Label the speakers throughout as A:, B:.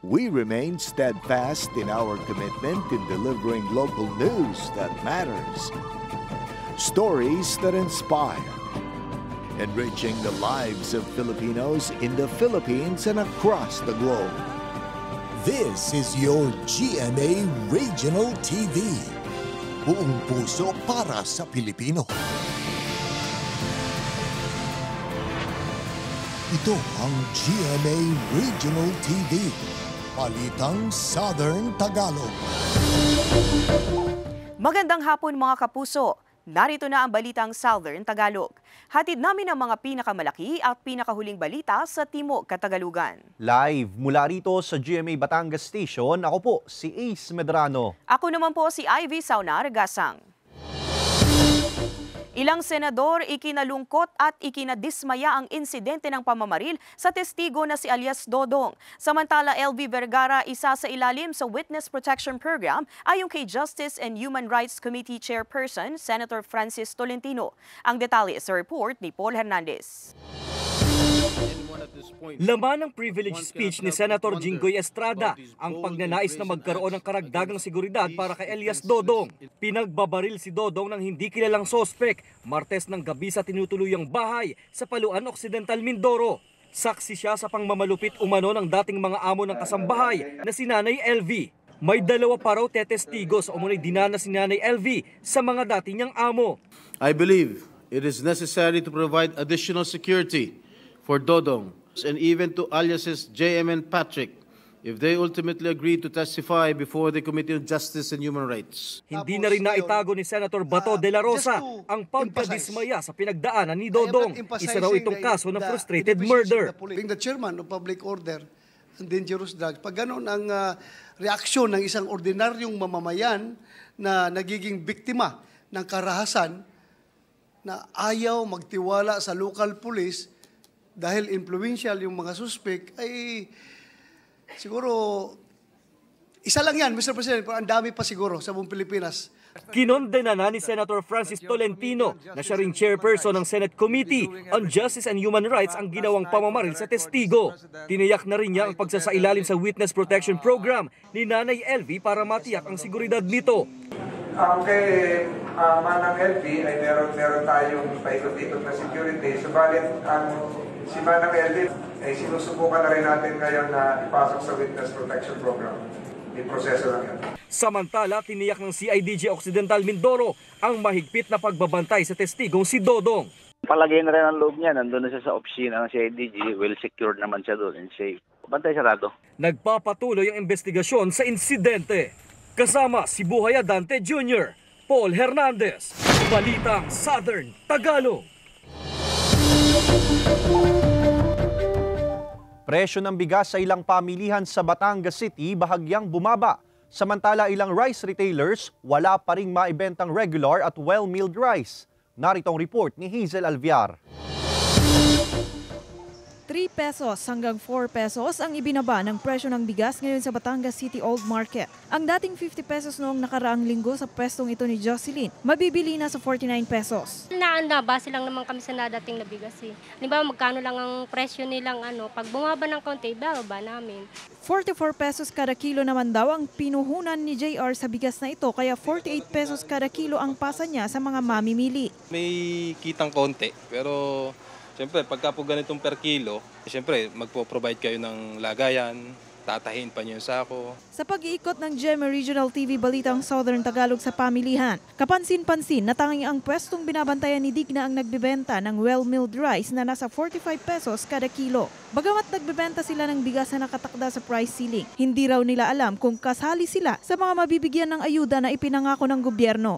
A: We remain steadfast in our commitment in delivering local news that matters. Stories that inspire. Enriching the lives of Filipinos in the Philippines and across the globe.
B: This is your GMA Regional TV. Buong puso para sa Pilipino. Ito ang GMA Regional TV. Balitang Southern Tagalog.
C: Magandang hapon mga kapuso. Narito na ang Balitang Southern Tagalog. Hatid namin ang mga pinakamalaki at pinakahuling balita sa Timog Katagalugan.
D: Live mula rito sa GMA Batangas Station, ako po si Ace Medrano.
C: Ako naman po si Ivy Saunar Gasang. Ilang senador ikinalungkot at ikinadismaya ang insidente ng pamamaril sa testigo na si alias Dodong. Samantala, LV Vergara, isa sa ilalim sa Witness Protection Program ayon kay Justice and Human Rights Committee Chairperson Senator Francis Tolentino. Ang detalye sa report ni Paul Hernandez.
E: Laman ng privilege speech ni Senator Jinggoy Estrada ang pagnanais na magkaroon ng karagdagang seguridad para kay alias Dodong. Pinagbabaril si Dodong ng hindi kilalang sospek Martes ng gabi sa tinutuluyang bahay sa Paluan Occidental, Mindoro. Saksi siya sa pangmamalupit umano ng dating mga amo ng kasambahay na si Nanay LV. May dalawa pa raw tetestigos o umunay dinanas si Nanay LV sa mga dati niyang amo.
F: I believe it is necessary to provide additional security for Dodong and even to aliases JM and Patrick if they ultimately agree to testify before the Committee on Justice and Human Rights.
E: Hindi na rin naitago ni Senator Bato de la Rosa ang pagkadismaya sa pinagdaanan ni Dodong. Isa raw itong kaso ng frustrated murder.
G: Being the chairman of public order and dangerous drugs, pag ganun ang reaksyon ng isang ordinaryong mamamayan na nagiging biktima ng karahasan na ayaw magtiwala sa local police dahil influential yung mga suspect, ay siguro, isa lang yan, Mr. President, pero ang dami pa siguro sa buong Pilipinas.
E: Kinondena na ni Senator Francis Tolentino na siya ring chairperson ng Senate Committee on Justice and Human Rights ang ginawang pamamaril sa testigo. Tiniyak na rin niya ang pagsasailalim sa Witness Protection Program ni Nanay LV para matiyak ang seguridad nito.
H: Kay Manang LV ay meron tayong paikot-ikot na security. Subalit si Manang LV ay sinusubukan na rin natin ngayon na ipasok sa Witness Protection Program. May proseso lang yan.
E: Samantala, tiniyak ng CIDG Occidental Mindoro ang mahigpit na pagbabantay sa testigong si Dodong.
I: Palagay na rin ang loob niya, nandun na siya sa opisina ng CIDG, well secured naman siya doon and safe. Bantay sarado.
E: Nagpapatuloy ang investigasyon sa insidente. Kasama si Buhay Adante Jr., Paul Hernandez, Balitang Southern Tagalog.
D: Presyo ng bigas sa ilang pamilihan sa Batangas City bahagyang bumaba. Samantala ilang rice retailers wala pa ring maibentang regular at well-milled rice. Narito ang report ni Hazel Alviar.
J: 3 pesos hanggang 4 pesos ang ibinaba ng presyo ng bigas ngayon sa Batangas City Old Market. Ang dating 50 pesos noong nakaraang linggo sa pwestong ito ni Jocelyn, mabibili na sa 49 pesos.
K: Base lang naman kami sa nadating na bigas eh. Halimbawa magkano lang ang presyo nilang pag bumaba ng konti, bababa namin.
J: 44 pesos kada kilo naman daw ang pinuhunan ni JR sa bigas na ito, kaya 48 pesos kada kilo ang pasa niya sa mga mamimili.
L: May kitang konti, pero siyempre, pagka po ganitong per kilo, siyempre, magpo-provide kayo ng lagayan, tatahin pa niyo yung sako.
J: Sa pag-iikot ng GMA Regional TV Balitang Southern Tagalog sa pamilihan, kapansin-pansin na tanging ang pwestong binabantayan ni Digna ang nagbebenta ng well-milled rice na nasa 45 pesos kada kilo. Bagamat nagbebenta sila ng bigas na nakatakda sa price ceiling, hindi raw nila alam kung kasali sila sa mga mabibigyan ng ayuda na ipinangako ng gobyerno.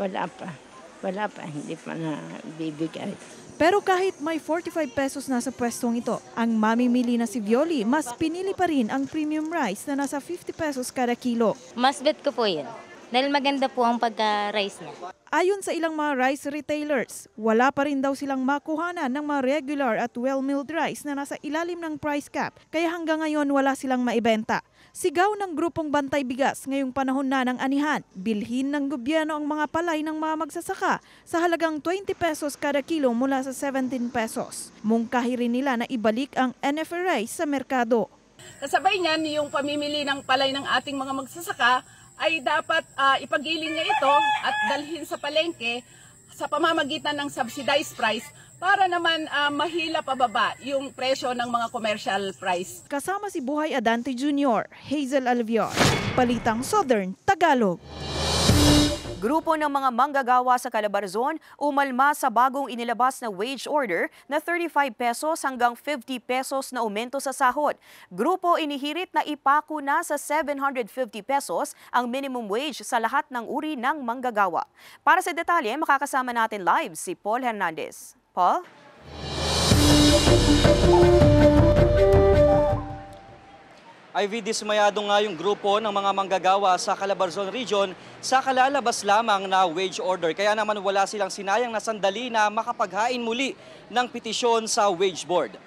M: Wala pa, hindi pa na bibigay.
J: Pero kahit may 45 pesos na sa pwestong ito, ang mamimili na si Violi, mas pinili pa rin ang premium rice na nasa 50 pesos kada kilo.
N: Mas bet ko po yun, dahil maganda po ang pagka-rice niya.
J: Ayon sa ilang mga rice retailers, wala pa rin daw silang makuhanan ng mga regular at well-milled rice na nasa ilalim ng price cap, kaya hanggang ngayon wala silang maibenta. Sigaw ng grupong Bantay Bigas ngayong panahon na ng anihan, bilhin ng gobyerno ang mga palay ng mga magsasaka sa halagang 20 pesos kada kilo mula sa 17 pesos. Mungkahi rin nila na ibalik ang NFRA sa merkado.
O: Kasabay niyan, yung pamimili ng palay ng ating mga magsasaka ay dapat ipagiling niya ito at dalhin sa palengke sa pamamagitan ng subsidized price para naman mahila pababa yung presyo ng mga commercial price.
J: Kasama si Buhay Adante Jr., Hazel Alviar, Balitang Southern Tagalog.
C: Grupo ng mga manggagawa sa Calabarzon umalma sa bagong inilabas na wage order na 35 pesos hanggang 50 pesos na aumento sa sahod. Grupo inihirit na ipako na sa 750 pesos ang minimum wage sa lahat ng uri ng manggagawa. Para sa detalye, makakasama natin live si Paul Hernandez. Paul?
E: Ivy, dismayado nga yung grupo ng mga manggagawa sa Calabarzon Region sa kalalabas lamang na wage order. Kaya naman wala silang sinayang na sandali na makapaghain muli ng petisyon sa wage board.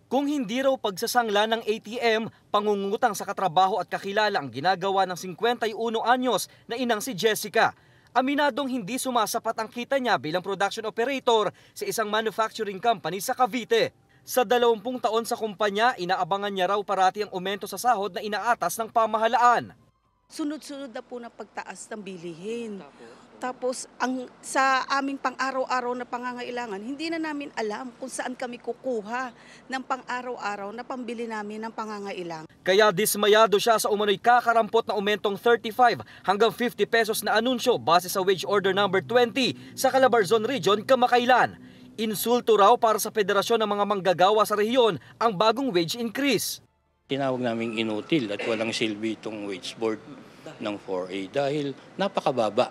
E: Kung hindi raw pagsasangla ng ATM, pangungutang sa katrabaho at kakilala ang ginagawa ng 51 anyos na inang si Jessica. Aminadong hindi sumasapat ang kita niya bilang production operator sa isang manufacturing company sa Cavite. Sa 20 taon sa kumpanya, inaabangan niya raw parati ang aumento sa sahod na inaatas ng pamahalaan.
P: Sunod-sunod na po na pagtaas ng bilihin. Tapos sa aming pang-araw-araw na pangangailangan, hindi na namin alam kung saan kami kukuha ng pang-araw-araw na pambili namin ng pangangailangan.
E: Kaya dismayado siya sa umano'y kakarampot na aumentong 35 hanggang 50 pesos na anunsyo base sa wage order number 20 sa Calabarzon Region kamakailan. Insulto raw para sa federasyon ng mga manggagawa sa rehiyon ang bagong wage increase.
Q: Tinawag naming inutil at walang silbi itong wage board ng 4A dahil napakababa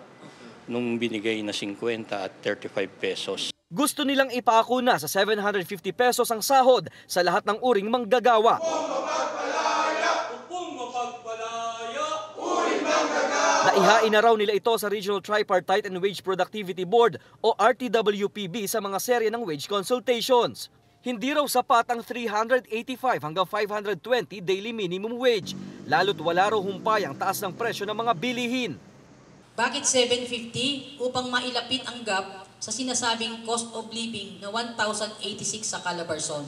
Q: nung binigay na 50 at 35 pesos.
E: Gusto nilang ipako na sa 750 pesos ang sahod sa lahat ng uring manggagawa. Naihain na raw nila ito sa Regional Tripartite and Wage Productivity Board o RTWPB sa mga serye ng wage consultations. Hindi raw sapat ang 385 hanggang 520 daily minimum wage, lalo't wala raw humpay ang taas ng presyo ng mga bilihin.
R: Bakit 750 upang mailapit ang gap sa sinasabing cost of living na 1,086 sa Calabarzon?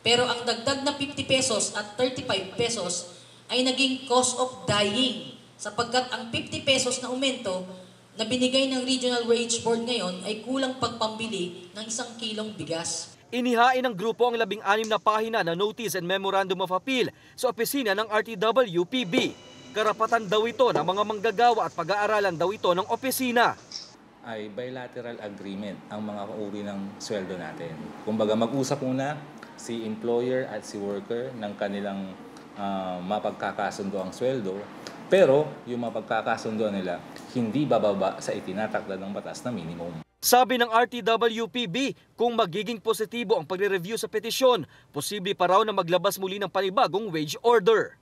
R: Pero ang dagdag na 50 pesos at 35 pesos ay naging cost of dying sapagkat ang 50 pesos na aumento na binigay ng Regional Wage Board ngayon ay kulang pagpambili ng 1 kilong bigas.
E: Inihain ng grupo ang 16 na pahina na Notice and Memorandum of Appeal sa opisina ng RTWPB. Karapatan daw ito ng mga manggagawa at pag-aaralan daw ito ng opisina.
S: Ay bilateral agreement ang mga uri ng sweldo natin. Kumbaga mag-usap muna si employer at si worker ng kanilang mapagkakasundo ang sweldo, pero yung mapagkakasundo nila hindi bababa sa itinatakda ng batas na minimum.
E: Sabi ng RTWPB, kung magiging positibo ang pagre-review sa petisyon, posible pa raw na maglabas muli ng panibagong wage order.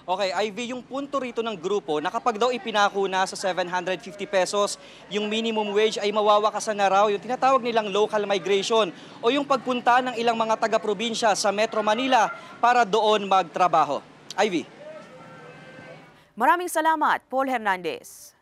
E: Okay, Ivy, yung punto rito ng grupo na kapag daw ipinako na sa 750 pesos, yung minimum wage ay mawawakasan na raw yung tinatawag nilang local migration o yung pagpunta ng ilang mga taga-probinsya sa Metro Manila para doon magtrabaho. Ivy.
C: Maraming salamat, Paul Hernandez.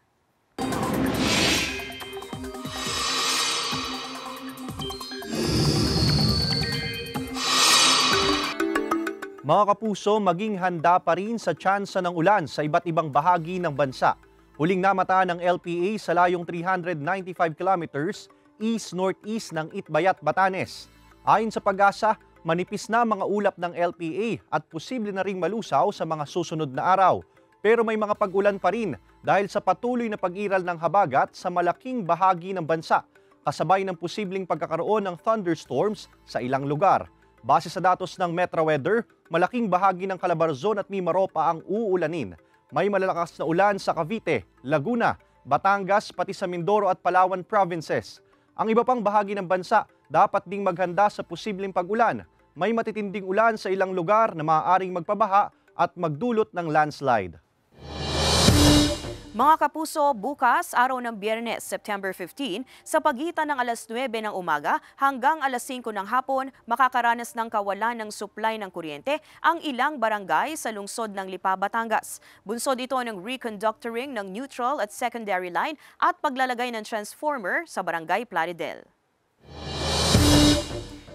D: Mga kapuso, maging handa pa rin sa tsansa ng ulan sa iba't ibang bahagi ng bansa. Huling namataan ng LPA sa layong 395 kilometers east-northeast ng Itbayat, Batanes. Ayon sa Pag-asa, manipis na mga ulap ng LPA at posible na ring malusaw sa mga susunod na araw. Pero may mga pag-ulan pa rin dahil sa patuloy na pag-iral ng habagat sa malaking bahagi ng bansa, kasabay ng posibleng pagkakaroon ng thunderstorms sa ilang lugar. Base sa datos ng Metro Weather, malaking bahagi ng Calabarzon at Mimaropa ang uulanin. May malalakas na ulan sa Cavite, Laguna, Batangas, pati sa Mindoro at Palawan provinces. Ang iba pang bahagi ng bansa dapat ding maghanda sa posibleng pag-ulan. May matitinding ulan sa ilang lugar na maaaring magpabaha at magdulot ng landslide.
C: Mga kapuso, bukas, araw ng Biyernes, September 15, sa pagitan ng alas 9 ng umaga hanggang alas 5 ng hapon, makakaranas ng kawalan ng supply ng kuryente ang ilang barangay sa lungsod ng Lipa, Batangas. Bunsod ito ng reconductoring ng neutral at secondary line at paglalagay ng transformer sa barangay Plaridel.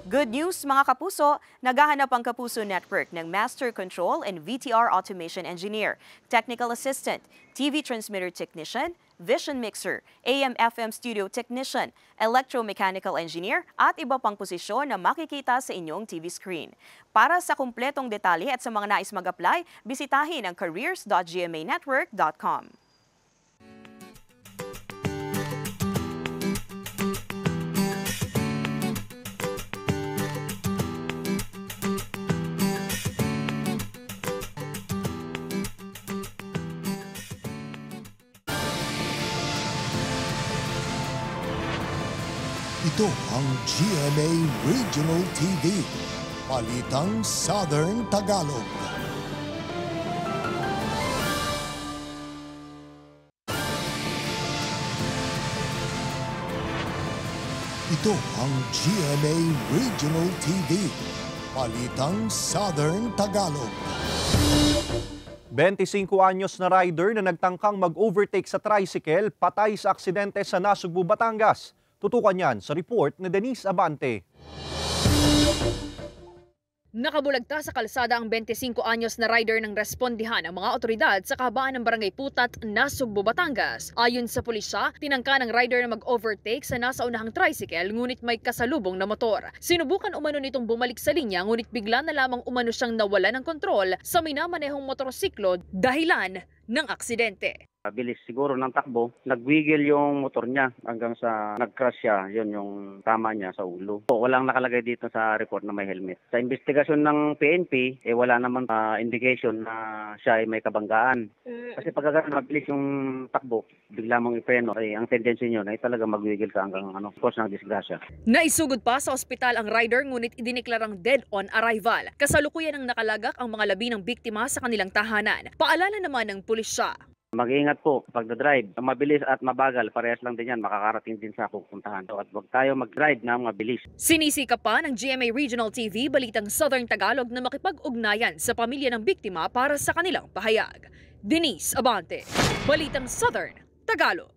C: Good news mga kapuso, naghahanap ang Kapuso Network ng Master Control and VTR Automation Engineer, Technical Assistant, TV Transmitter Technician, Vision Mixer, AM/FM Studio Technician, Electromechanical Engineer at iba pang posisyon na makikita sa inyong TV screen. Para sa kumpletong detalye at sa mga nais mag-apply, bisitahin ang careers.gmanetwork.com.
B: Ito ang GMA Regional TV, Balitang Southern Tagalog. Ito ang GMA Regional TV, Balitang Southern Tagalog.
D: 25 anyos na rider na nagtangkang mag-overtake sa tricycle patay sa aksidente sa Nasugbu, Batangas. Tutukan yan sa report ni Denise Abante.
T: Nakabulagta sa kalsada ang 25 anyos na rider ng respondihan ng mga otoridad sa kahabaan ng Barangay Putat, Nasugbu, Batangas. Ayon sa pulisya, tinangka ng rider na mag-overtake sa nasa unahang tricycle ngunit may kasalubong na motor. Sinubukan umano nitong bumalik sa linya ngunit bigla na lamang umano siyang nawala ng kontrol sa minamanehong motorsiklo dahilan ng aksidente.
U: Bilis siguro ng takbo, nagwigil yung motor niya hanggang sa nag-crash siya, yun yung tama niya sa ulo. Walang nakalagay dito sa report na may helmet. Sa investigasyon ng PNP, wala naman indication na siya ay may kabanggaan. Kasi pag mabilis yung takbo, bigla mong ipreno, ang tendency nyo ay talaga magwigil ka hanggang cause ng disgrasya.
T: Naisugod pa sa ospital ang rider ngunit idineklarang dead on arrival. Kasalukuyan ang nakalagak ang mga labi ng biktima sa kanilang tahanan. Paalala naman ng pulisya.
U: Mag-iingat po pagdadrive. Mabilis at mabagal, parehas lang din yan, makakarating din sa pupuntahan. At huwag tayo mag-drive na mabilis.
T: Sinisika pa ng GMA Regional TV, Balitang Southern Tagalog na makipag-ugnayan sa pamilya ng biktima para sa kanilang pahayag. Denise Abante, Balitang Southern Tagalog.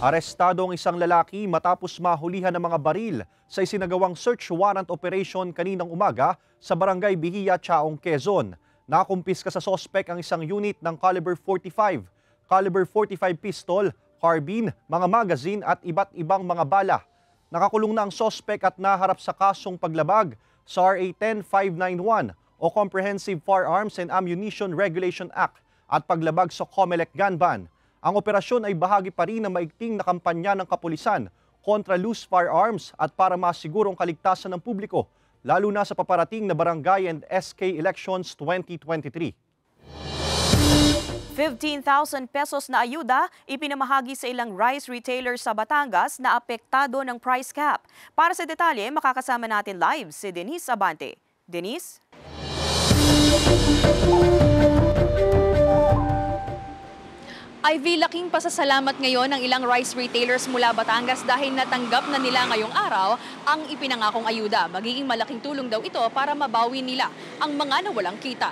D: Arestado ang isang lalaki matapos mahulihan ng mga baril sa isinagawang search warrant operation kaninang umaga sa Barangay Bihiya, Chaong, Quezon. Nakumpiska sa sospek ang isang unit ng caliber 45 pistol, carbine, mga magazine at iba't ibang mga bala. Nakakulong na ang sospek at naharap sa kasong paglabag sa RA 10591 o Comprehensive Firearms and Ammunition Regulation Act at paglabag sa COMELEC gun ban. Ang operasyon ay bahagi pa rin ng maigting na kampanya ng kapulisan kontra loose firearms at para masigurong kaligtasan ng publiko, lalo na sa paparating na barangay and SK elections 2023.
C: 15,000 pesos na ayuda ipinamahagi sa ilang rice retailers sa Batangas na apektado ng price cap. Para sa detalye, makakasama natin live si Denise Abante. Denise?
T: Ivy, laking pasasalamat ngayon ng ilang rice retailers mula Batangas dahil natanggap na nila ngayong araw ang ipinangakong ayuda. Magiging malaking tulong daw ito para mabawi nila ang mga nawalang kita.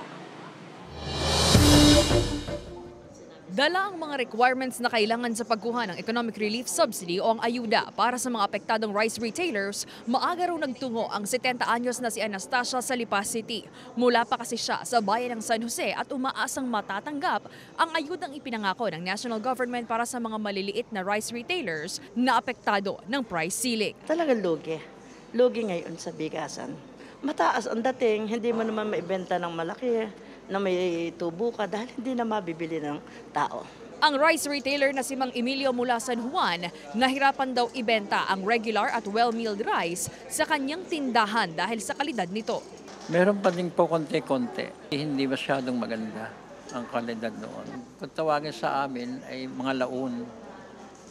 T: Dala ang mga requirements na kailangan sa pagkuha ng Economic Relief Subsidy o ang ayuda para sa mga apektadong rice retailers. Maaga raw nagtungo ang 70 anyos na si Anastasia sa Lipa City. Mula pa kasi siya sa bayan ng San Jose at umaasang matatanggap ang ayudang ipinangako ng national government para sa mga maliliit na rice retailers na apektado ng price ceiling.
V: Talagang lugi. Lugi ngayon sa bigasan. Mataas ang dating, hindi mo naman maibenta ng malaki na may tubo ka dahil hindi na mabibili ng tao.
T: Ang rice retailer na si Mang Emilio mula San Juan, nahirapan daw ibenta ang regular at well-milled rice sa kanyang tindahan dahil sa kalidad nito.
W: Meron pa din po konti-konti. Hindi masyadong maganda ang kalidad noon. Kung tawagin sa amin ay mga laon.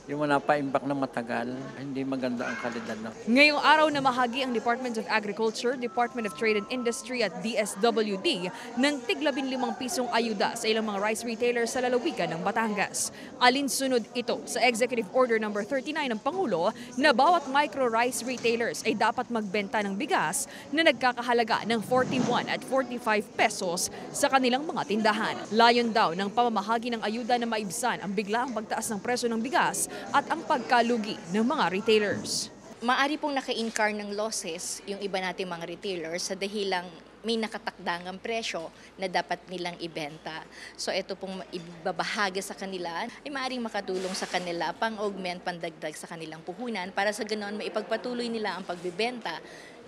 W: Yung mga napaimbak na matagal, hindi maganda ang kalidad na.
T: Ngayong araw na mahagi ang Department of Agriculture, Department of Trade and Industry at DSWD ng tig-15 pisong ayuda sa ilang mga rice retailers sa lalawigan ng Batangas. Alinsunod ito sa Executive Order No. 39 ng Pangulo na bawat micro-rice retailers ay dapat magbenta ng bigas na nagkakahalaga ng 41 at 45 pesos sa kanilang mga tindahan. Layon daw ng pamamahagi ng ayuda na maibsan ang biglaang pagtaas ng presyo ng bigas at ang pagkalugi ng mga retailers.
A: Maari pong naka-incur ng losses yung iba nating mga retailers sa dahilang may nakatakdangang presyo na dapat nilang ibenta. So ito pong ibabahagi sa kanila ay maaaring makatulong sa kanila pang-augment, pandagdag sa kanilang puhunan para sa ganoon maipagpatuloy nila ang pagbibenta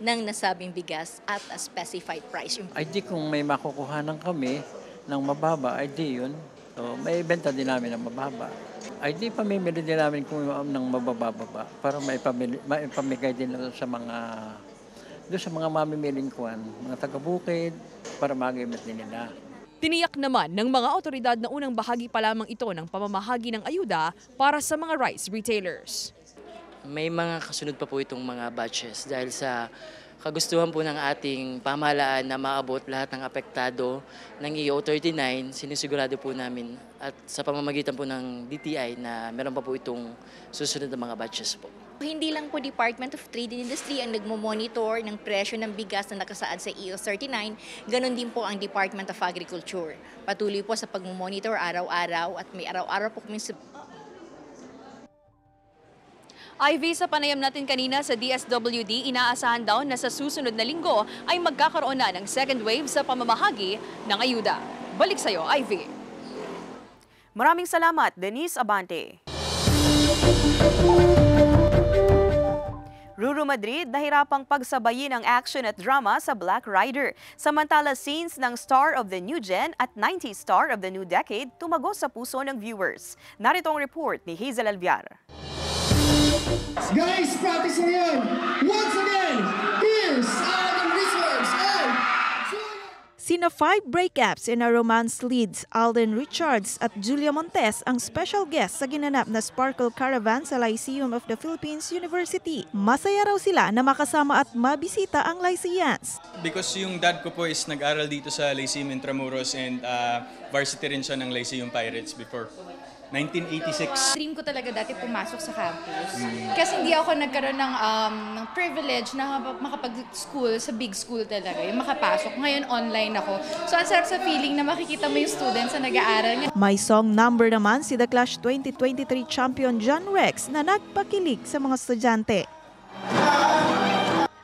A: ng nasabing bigas at a specified price.
W: Ay di kung may makukuhanan kami ng mababa, ay di yun. So, may benta din namin ng mababa. Ay di pamimili din namin kung ng mabababa para maipamigay din sa mga mamimiling kuwan, mga taga-bukid, para magamit din nila.
T: Tiniyak naman ng mga otoridad na unang bahagi pa lamang ito ng pamamahagi ng ayuda para sa mga rice retailers.
F: May mga kasunod pa po itong mga batches dahil sa kagustuhan po ng ating pamahalaan na maabot lahat ng apektado ng EO 39, sinisigurado po namin at sa pamamagitan po ng DTI na meron pa po itong susunod na mga batches po.
A: Hindi lang po Department of Trade and Industry ang nagmo-monitor ng presyo ng bigas na nakasaad sa EO 39, ganon din po ang Department of Agriculture. Patuloy po sa pagmo-monitor araw-araw at may araw-araw po kami
T: Ivy, sa panayam natin kanina sa DSWD, inaasahan daw na sa susunod na linggo ay magkakaroon na ng second wave sa pamamahagi ng ayuda. Balik sa'yo, Ivy.
C: Maraming salamat, Denise Abante. Ruru Madrid nahirapang pagsabayin ang action at drama sa Black Rider. Samantala scenes ng Star of the New Gen at 90s Star of the New Decade tumagos sa puso ng viewers. Narito ang report ni Hazel Alviar.
G: Guys, practice na yan! Once again, here's the results of
J: Sina 5 breakups in a romance leads, Alden Richards at Julia Montes ang special guest sa ginanap na Sparkle Caravan sa Lyceum of the Philippines University. Masaya raw sila na makasama at mabisita ang Lyceans.
X: Because yung dad ko po is nag-aral dito sa Lyceum Intramuros and varsity rin siya ng Lyceum Pirates before. 1986.
Y: Dream ko talaga dati pumasok sa campus. Kasi hindi ako nagkaroon ng privilege na makapag-school sa big school talaga, yung makapasok. Ngayon online ako. So ang sarap sa feeling na makikita mo yung students na nag-aaral.
J: May song number naman si The Clash 2023 champion John Rex na nagpakilig sa mga estudyante.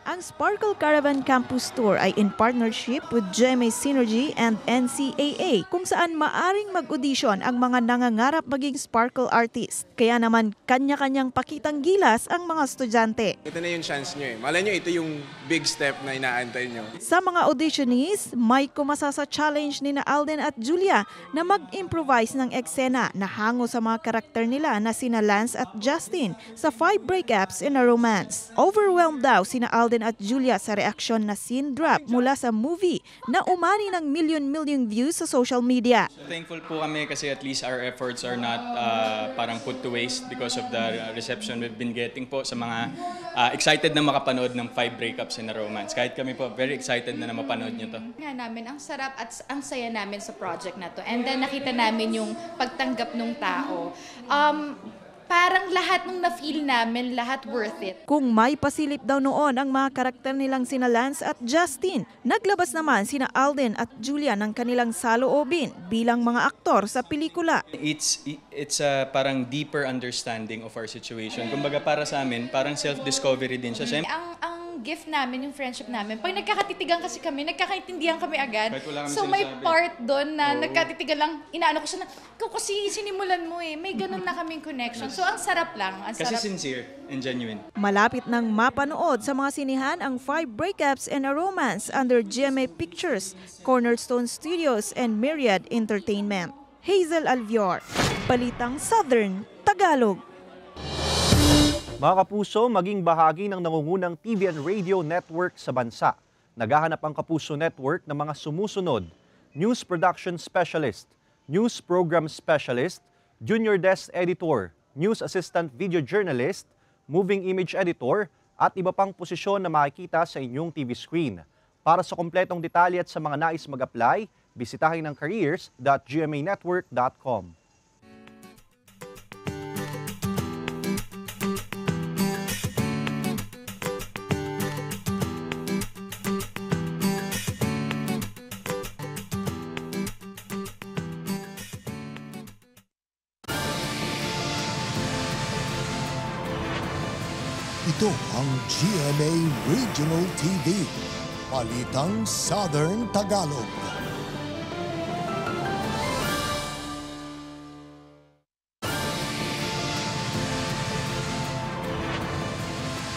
J: Ang Sparkle Caravan Campus Tour ay in partnership with GMA Synergy and NCAA kung saan maaring mag-audition ang mga nangangarap maging Sparkle artist. Kaya naman kanya-kanyang pakitang gilas ang mga estudyante.
Z: Ito na yung chance nyo eh. Malay nyo ito yung big step na inaantay nyo.
J: Sa mga auditionees, may kumasa sa challenge ni na Alden at Julia na mag-improvise ng eksena na hango sa mga karakter nila na sina Lance at Justin sa 5 breakups in a romance. Overwhelmed daw sina Alden at Julia sa reaksyon na scene drop mula sa movie na umani ng million views sa social media.
Z: So thankful po kami kasi at least our efforts are not parang put to waste because of the reception we've been getting po sa mga excited na makapanood ng 5 breakups in a romance. Kahit kami po, very excited na mapanood nyo to.
Y: Nga namin, ang sarap at ang saya namin sa project na to. And then nakita namin yung pagtanggap ng tao. Parang lahat ng na-feel namin, lahat worth it.
J: Kung may pasilip daw noon ang mga karakter nilang sina Lance at Justin, naglabas naman sina Alden at Julia ng kanilang saloobin bilang mga aktor sa pelikula.
Z: It's a parang deeper understanding of our situation. Kumbaga para sa amin, parang self-discovery din siya.
Y: Ang gift namin, yung friendship namin, pag nagkakatitigan kasi kami, nagkakaintindihan kami agad. So may part doon na nagkatitigan lang, inaano ko siya na, kasi sinimulan mo eh, may ganun na kaming connection. So ang sarap lang. Ang
Z: kasi
Y: sarap.
Z: sincere and genuine.
J: Malapit nang mapanood sa mga sinihan ang 5 breakups and a romance under GMA Pictures, Cornerstone Studios and Myriad Entertainment. Hazel Alviar, Balitang Southern Tagalog.
D: Mga kapuso, maging bahagi ng nangungunang TV and radio network sa bansa. Naghahanap ang Kapuso Network ng mga sumusunod: News Production Specialist, News Program Specialist, Junior Desk Editor, News Assistant Video Journalist, Moving Image Editor, at iba pang posisyon na makikita sa inyong TV screen. Para sa kompletong detalye at sa mga nais mag-apply, bisitahin ang careers.gmanetwork.com.
B: Ito ang GMA Regional TV. Balitang Southern Tagalog.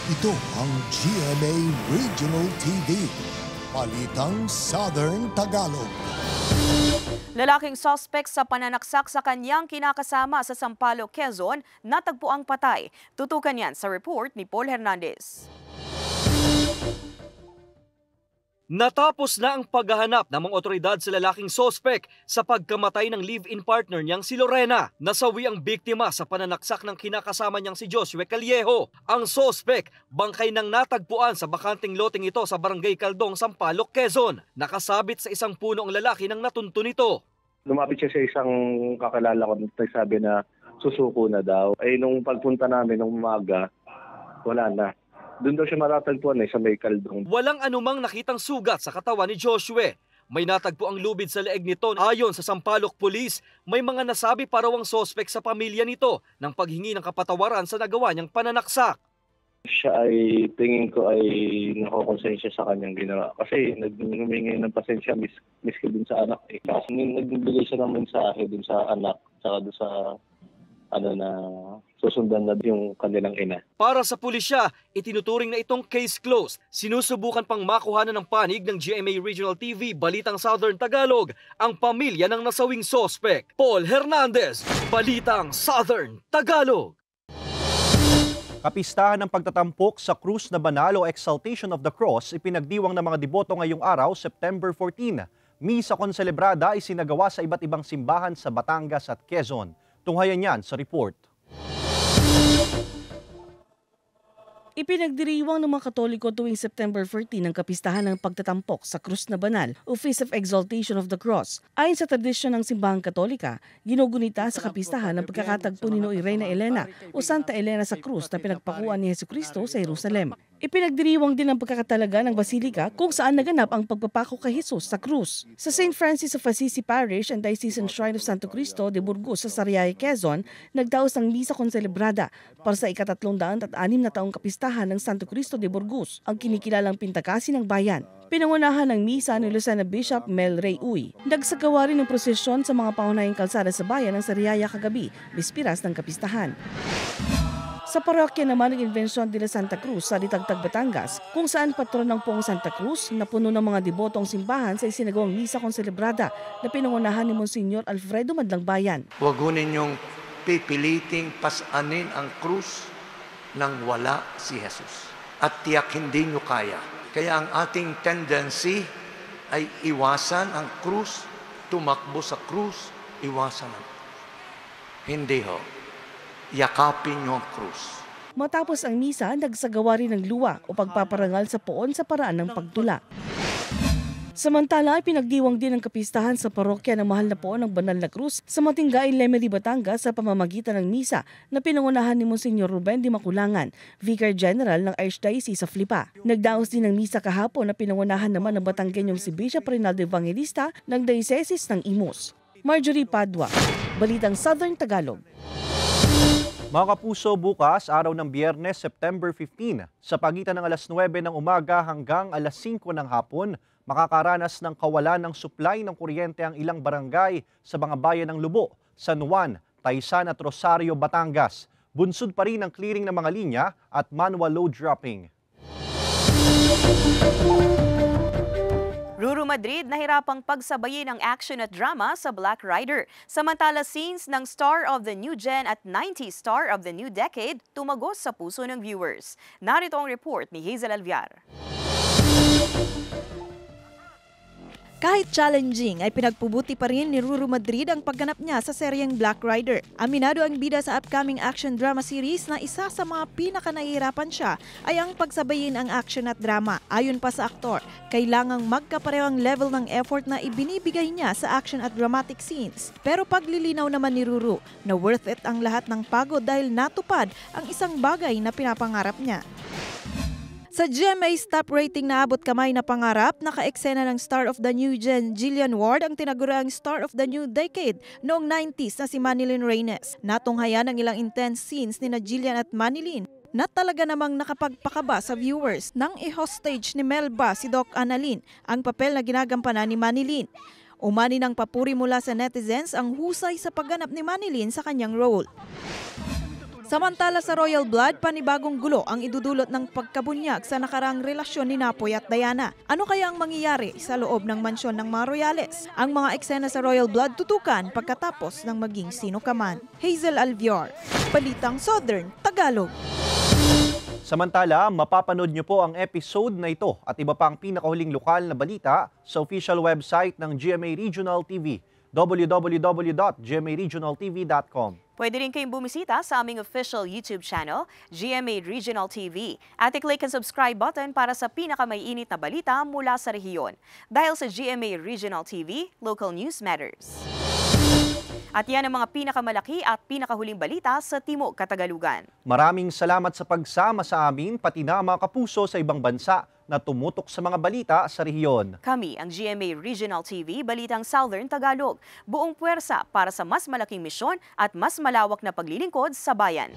B: Ito ang GMA Regional TV. Balitang Southern Tagalog.
C: Lalaking suspect sa pananaksak sa kanyang kinakasama sa Sampaloc, Quezon, natagpuang patay. Tutukan yan sa report ni Paul Hernandez.
E: Natapos na ang paghahanap ng mga otoridad sa lalaking sospek sa pagkamatay ng live-in partner niyang si Lorena. Nasawi ang biktima sa pananaksak ng kinakasama niyang si Joshua Callejo. Ang sospek, bangkay nang natagpuan sa bakanting loteng ito sa Barangay Caldong, Sampaloc, Quezon. Nakasabit sa isang puno ang lalaki nang natunto nito.
H: Lumapit siya sa isang kakilala ko, sabi na susuko na daw. Ay nung pagpunta namin nung umaga, wala na. Doon daw siya matatagpuan sa may Caldong.
E: Walang anumang nakitang sugat sa katawan ni Joshua. May natagpo ang lubid sa leeg nito. Ayon sa Sampaloc Police, may mga nasabi pa raw ang sospek sa pamilya nito ng paghingi ng kapatawaran sa nagawa niyang pananaksak.
H: Siya ay tingin ko ay nakokonsensya sa kanyang ginawa. Kasi naghumingi ng pasensya miski din sa anak. Kasi nagbibigay siya ng mensahe din sa anak saka doon sa na susundan na yung kanilang ina.
E: Para sa pulisya, itinuturing na itong case closed. Sinusubukan pang makuhanan ng panig ng GMA Regional TV Balitang Southern Tagalog ang pamilya ng nasawing sospek. Paul Hernandez, Balitang Southern Tagalog.
D: Kapistahan ng pagtatampok sa Krus na Banal o Exaltation of the Cross ipinagdiwang ng mga deboto ngayong araw, September 14. Misa konselebrada ay sinagawa sa iba't ibang simbahan sa Batangas at Quezon. Tunghayan yan sa report.
I: Ipinagdiriwang ng mga Katoliko tuwing September 14 ang kapistahan ng pagtatampok sa Krus na Banal o Feast of Exaltation of the Cross. Ayon sa tradisyon ng simbahang Katolika, ginugunita sa kapistahan ang pagkakatagpo ni Noy Reina Elena o Santa Elena sa krus na pinagpakuan ni Jesucristo sa Jerusalem. Ipinagdiriwang din ang pagkakatalaga ng basilika kung saan naganap ang pagpapako kay Jesus sa krus. Sa St. Francis of Assisi Parish and Diocesan Shrine of Santo Cristo de Burgos sa Sariaya, Quezon, nagdaos ng misa konselebrada para sa ika-306 na taong kapistahan ng Santo Cristo de Burgos, ang kinikilalang pintakasi ng bayan. Pinangunahan ng misa ni Lucena Bishop Mel Ray Uy. Nagsagawa rin ng prosesyon sa mga pangunahing kalsada sa bayan ng Sariaya kagabi, bispiras ng kapistahan. Sa parokya naman ng Invention de la Santa Cruz sa Litagtag, Batangas, kung saan patron ng Poong Santa Cruz na puno ng mga debotong simbahan sa isinagawang misa konselebrada na pinangunahan ni Monsignor Alfredo Madlangbayan.
K: Huwag ho ninyong pipiliting pasanin ang krus nang wala si Jesus. At tiyak hindi nyo kaya. Kaya ang ating tendency ay iwasan ang krus, tumakbo sa krus, iwasan ang hindi ho. Yakapin nyo ang krus.
I: Matapos ang misa, nagsagawa rin ng luwa o pagpaparangal sa poon sa paraan ng pagtula. Samantala, pinagdiwang din ang kapistahan sa parokya ng Mahal na Poon ng Banal na Cruz sa Matinggain, Lemedy, Batangas sa pamamagitan ng misa na pinangunahan ni Monsignor Ruben de Maculangan, Vicar General ng Archdiocese of Lipa. Nagdaos din ng misa kahapon na pinangunahan naman ng Batanggenyong si Bishop Reynaldo Evangelista ng Diocese ng Imus. Marjorie Padua, Balitang Southern Tagalog.
D: Mga kapuso, bukas, araw ng Biyernes, September 15, sa pagitan ng alas 9 ng umaga hanggang alas 5 ng hapon, makakaranas ng kawalan ng supply ng kuryente ang ilang barangay sa mga bayan ng Lubo, San Juan, Taysan at Rosario, Batangas. Bunsod pa rin ang clearing ng mga linya at manual load dropping.
C: Ruru Madrid nahirapang pagsabayin ang action at drama sa Black Rider. Samantala scenes ng Star of the New Gen at 90s Star of the New Decade tumagos sa puso ng viewers. Narito ang report ni Hazel Alviar.
J: Kahit challenging ay pinagpubuti pa rin ni Ruru Madrid ang pagganap niya sa seryeng Black Rider. Aminado ang bida sa upcoming action drama series na isa sa mga pinakanahihirapan siya ay ang pagsabayin ang action at drama. Ayon pa sa aktor, kailangang magkapareho ang level ng effort na ibinibigay niya sa action at dramatic scenes. Pero paglilinaw naman ni Ruru na worth it ang lahat ng pagod dahil natupad ang isang bagay na pinapangarap niya. Sa GMA's top rating na abot kamay na pangarap, naka-eksena ng Star of the New Gen Jillian Ward ang tinaguriang Star of the New Decade noong 90s na si Manilyn Reynes. Natunghayan ang ilang intense scenes ni na Jillian at Manilyn. na talaga namang nakapagpakaba sa viewers nang i-hostage ni Melba si Doc Annalyn, ang papel na ginagampanan ni Manilyn. Umani ng papuri mula sa netizens ang husay sa pagganap ni Manilyn sa kanyang role. Samantala sa Royal Blood, panibagong gulo ang idudulot ng pagkabunyag sa nakaraang relasyon ni Napoy at Diana. Ano kaya ang mangyayari sa loob ng mansyon ng mga Royales? Ang mga eksena sa Royal Blood tutukan pagkatapos ng maging sino ka man. Hazel Alviar, Balitang Southern Tagalog.
D: Samantala, mapapanood nyo po ang episode na ito at iba pang pinakahuling lokal na balita sa official website ng GMA Regional TV, www.gmaregionaltv.com.
C: Pwede rin kayong bumisita sa aming official YouTube channel, GMA Regional TV, at i-click ang subscribe button para sa pinakamaiinit na balita mula sa rehiyon. Dahil sa GMA Regional TV, local news matters. At yan ang mga pinakamalaki at pinakahuling balita sa Timog Katagalugan.
D: Maraming salamat sa pagsama sa amin, pati na mga kapuso sa ibang bansa na tumutok sa mga balita sa rehiyon.
C: Kami ang GMA Regional TV, Balitang Southern Tagalog. Buong puwersa para sa mas malaking misyon at mas malawak na paglilingkod sa bayan.